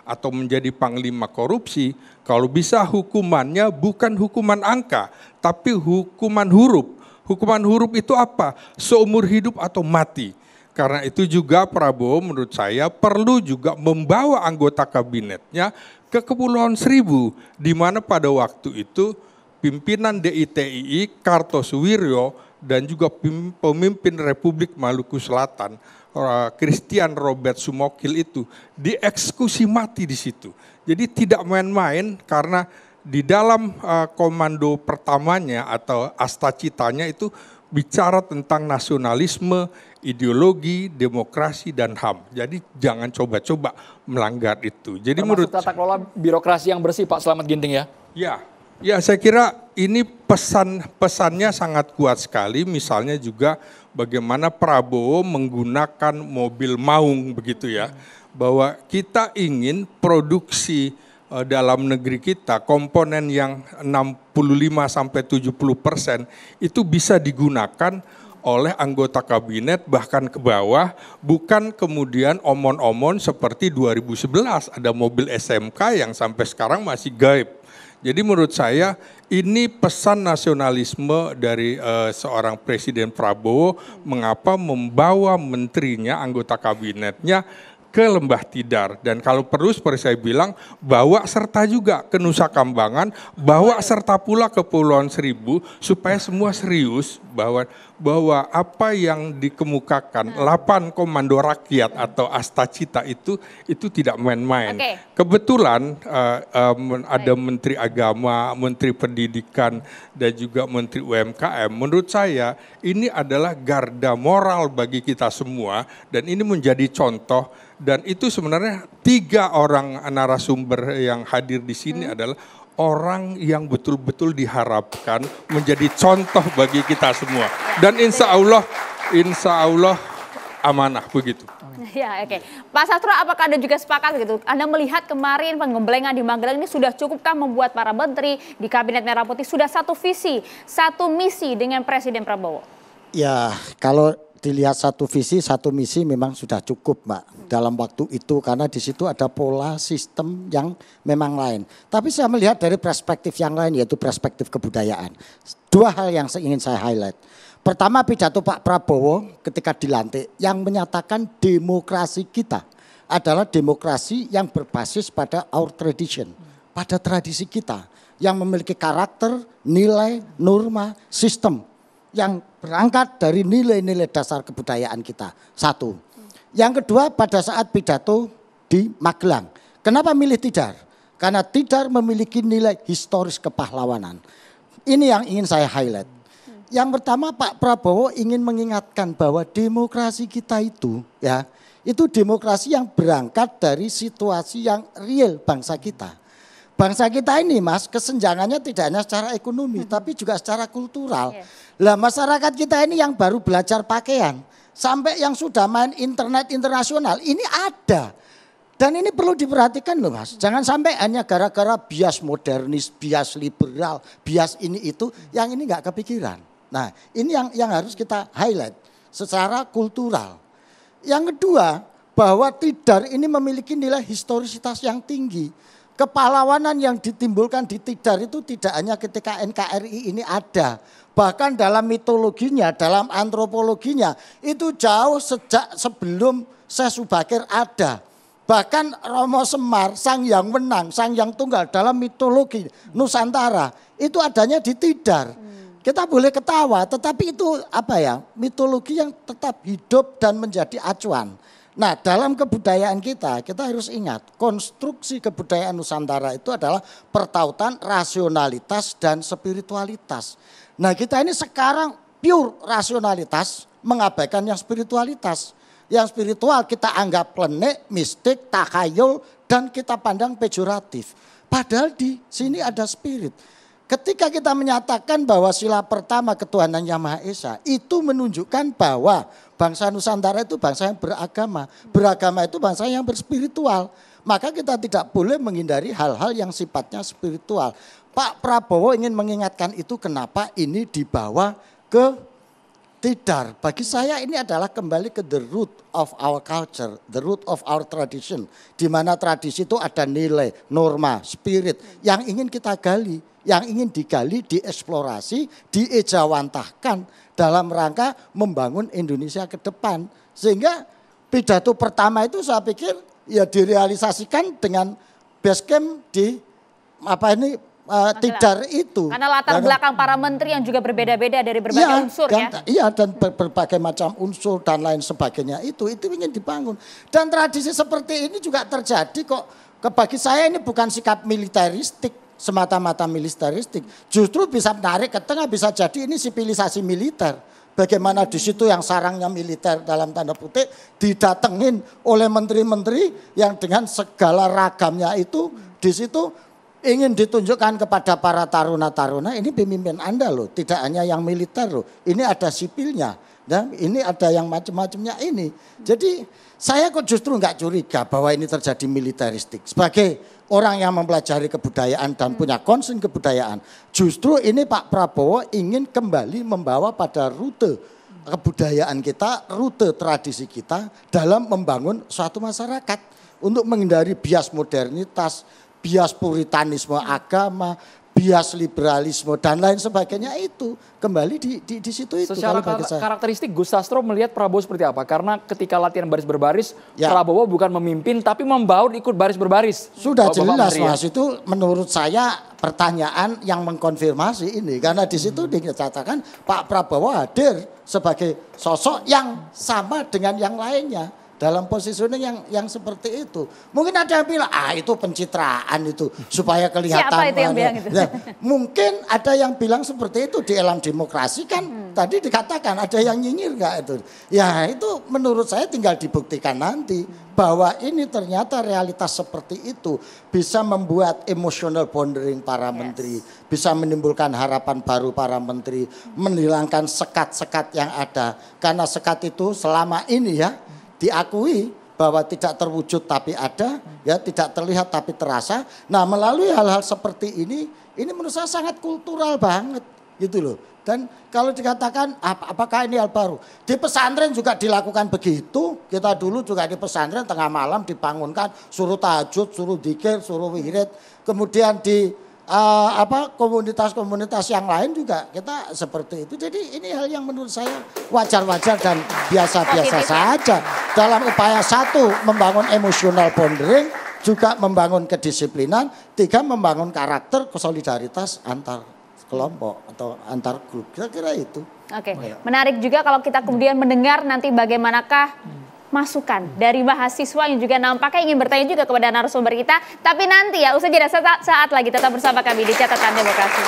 atau menjadi panglima korupsi, kalau bisa hukumannya bukan hukuman angka, tapi hukuman huruf. Hukuman huruf itu apa? Seumur hidup atau mati. Karena itu juga Prabowo menurut saya perlu juga membawa anggota kabinetnya ke Kepulauan Seribu, di mana pada waktu itu pimpinan DITII Kartosuwiryo dan juga pemimpin Republik Maluku Selatan Christian Robert Sumokil itu dieksekusi mati di situ. Jadi tidak main-main karena di dalam komando pertamanya atau astacitanya itu bicara tentang nasionalisme, ideologi, demokrasi dan HAM. Jadi jangan coba-coba melanggar itu. Jadi termasuk menurut tata kelola birokrasi yang bersih, Pak Slamet Ginting ya. Ya saya kira ini pesannya sangat kuat sekali. Misalnya juga bagaimana Prabowo menggunakan mobil maung begitu ya. Bahwa kita ingin produksi dalam negeri kita komponen yang 65-70% itu bisa digunakan oleh anggota kabinet bahkan ke bawah, bukan kemudian omon-omon seperti 2011 ada mobil SMK yang sampai sekarang masih gaib. Jadi menurut saya ini pesan nasionalisme dari seorang Presiden Prabowo mengapa membawa menterinya, anggota kabinetnya ke Lembah Tidar. Dan kalau perlu seperti saya bilang, bawa serta juga ke Nusa Kambangan, bawa serta pula ke Kepulauan Seribu, supaya semua serius bahwa apa yang dikemukakan 8 komando rakyat atau astacita itu tidak main-main. Kebetulan ada Menteri Agama, Menteri Pendidikan, dan juga Menteri UMKM. Menurut saya ini adalah garda moral bagi kita semua, dan ini menjadi contoh. Dan itu sebenarnya 3 orang narasumber yang hadir di sini adalah orang yang betul-betul diharapkan menjadi contoh bagi kita semua. Dan insya Allah amanah begitu. Ya, oke. Pak Sastro, apakah Anda juga sepakat gitu? Anda melihat kemarin penggemblengan di Magelang ini sudah cukupkah membuat para menteri di Kabinet Merah Putih sudah satu visi, satu misi dengan Presiden Prabowo? Ya, kalau dilihat satu visi, satu misi memang sudah cukup, Mbak, dalam waktu itu, karena di situ ada pola sistem yang memang lain. Tapi saya melihat dari perspektif yang lain, yaitu perspektif kebudayaan. 2 hal yang ingin saya highlight. Pertama, pidato Pak Prabowo ketika dilantik yang menyatakan demokrasi kita adalah demokrasi yang berbasis pada our tradition, pada tradisi kita yang memiliki karakter, nilai, norma, sistem yang berangkat dari nilai-nilai dasar kebudayaan kita. 1. Yang kedua, pada saat pidato di Magelang. Kenapa milih Tidar? Karena Tidar memiliki nilai historis kepahlawanan. Ini yang ingin saya highlight. Yang pertama, Pak Prabowo ingin mengingatkan bahwa demokrasi kita itu demokrasi yang berangkat dari situasi yang real bangsa kita. Bangsa kita ini, Mas, kesenjangannya tidak hanya secara ekonomi, tapi juga secara kultural. Lah, masyarakat kita ini yang baru belajar pakaian, sampai yang sudah main internet internasional, ini ada. Dan ini perlu diperhatikan loh, Mas. Jangan sampai hanya gara-gara bias modernis, bias liberal, bias ini itu, yang ini nggak kepikiran. Nah, ini yang harus kita highlight secara kultural. Yang kedua, bahwa Tidar ini memiliki nilai historisitas yang tinggi. Kepahlawanan yang ditimbulkan di Tidar itu tidak hanya ketika NKRI ini ada. Bahkan dalam mitologinya, dalam antropologinya, itu jauh sejak sebelum Syekh Subakir ada. Bahkan Romo Semar, Sang Hyang Wenang, Sang Hyang Tunggal dalam mitologi Nusantara, itu adanya di Tidar. Kita boleh ketawa, tetapi itu mitologi yang tetap hidup dan menjadi acuan. Nah, dalam kebudayaan kita harus ingat, konstruksi kebudayaan Nusantara itu adalah pertautan rasionalitas dan spiritualitas. Nah, kita ini sekarang pure rasionalitas mengabaikan yang spiritualitas. Yang spiritual kita anggap klenik, mistik, takhayul, dan kita pandang pejoratif. Padahal di sini ada spirit. Ketika kita menyatakan bahwa sila pertama ketuhanan Yang Maha Esa, itu menunjukkan bahwa bangsa Nusantara itu bangsa yang beragama. Beragama itu bangsa yang berspiritual. Maka kita tidak boleh menghindari hal-hal yang sifatnya spiritual. Pak Prabowo ingin mengingatkan itu, kenapa ini dibawa ke Tidak, bagi saya ini adalah kembali ke the root of our culture, the root of our tradition. Di mana tradisi itu ada nilai, norma, spirit yang ingin kita gali, yang ingin digali, dieksplorasi, diejawantahkan dalam rangka membangun Indonesia ke depan. Sehingga pidato pertama itu saya pikir ya direalisasikan dengan base camp di Tidar itu. Karena latar belakang para menteri yang juga berbeda-beda dari berbagai unsur dan, ya. Iya, dan berbagai macam unsur dan lain sebagainya itu ingin dibangun. Dan tradisi seperti ini juga terjadi kok. Bagi saya ini bukan sikap militeristik, semata-mata militeristik. Justru bisa menarik ke tengah, bisa jadi ini sivilisasi militer. Bagaimana di situ yang sarangnya militer dalam tanda kutip didatengin oleh menteri-menteri yang dengan segala ragamnya itu di situ ingin ditunjukkan kepada para taruna-taruna, ini pemimpin Anda loh, tidak hanya yang militer loh, ini ada sipilnya, dan ini ada yang macam-macamnya ini. Jadi saya kok justru nggak curiga bahwa ini terjadi militeristik. Sebagai orang yang mempelajari kebudayaan dan punya concern kebudayaan, justru ini Pak Prabowo ingin kembali membawa pada rute kebudayaan kita, rute tradisi kita dalam membangun suatu masyarakat untuk menghindari bias modernitas, bias puritanisme agama, bias liberalisme dan lain sebagainya itu kembali di situ itu. Secara karakteristik Gus Sastro melihat Prabowo seperti apa? Karena ketika latihan baris berbaris, Prabowo bukan memimpin tapi membaur ikut baris berbaris. Sudah jelas Mas, itu menurut saya pertanyaan yang mengkonfirmasi ini karena di situ dikatakan Pak Prabowo hadir sebagai sosok yang sama dengan yang lainnya. Dalam positioning yang seperti itu. Mungkin ada yang bilang, itu pencitraan itu. Supaya kelihatan. Siapa itu yang bilang itu? Nah, mungkin ada yang bilang seperti itu di dalam demokrasi kan. Tadi dikatakan ada yang nyinyir gak itu. Ya itu menurut saya tinggal dibuktikan nanti. Bahwa ini ternyata realitas seperti itu. Bisa membuat emotional bonding para menteri. Bisa menimbulkan harapan baru para menteri. Menghilangkan sekat-sekat yang ada. Karena sekat itu selama ini ya. Diakui bahwa tidak terwujud tapi ada, ya tidak terlihat tapi terasa. Nah melalui hal-hal seperti ini menurut saya sangat kultural banget gitu loh. Dan kalau dikatakan apakah ini hal baru? Di pesantren juga dilakukan begitu. Kita dulu juga di pesantren tengah malam dibangunkan, suruh tahajud, suruh dzikir, suruh wirid. Kemudian di komunitas-komunitas yang lain juga kita seperti itu. Jadi ini hal yang menurut saya wajar-wajar dan biasa-biasa saja. Dalam upaya satu membangun emotional bonding, juga membangun kedisiplinan, tiga membangun karakter solidaritas antar kelompok atau antar grup. Kira-kira itu. Oke, menarik juga kalau kita kemudian mendengar nanti bagaimanakah masukan dari mahasiswa yang juga nampaknya ingin bertanya juga kepada narasumber kita. Tapi nanti ya, usai jeda saat lagi tetap bersama kami di Catatan Demokrasi.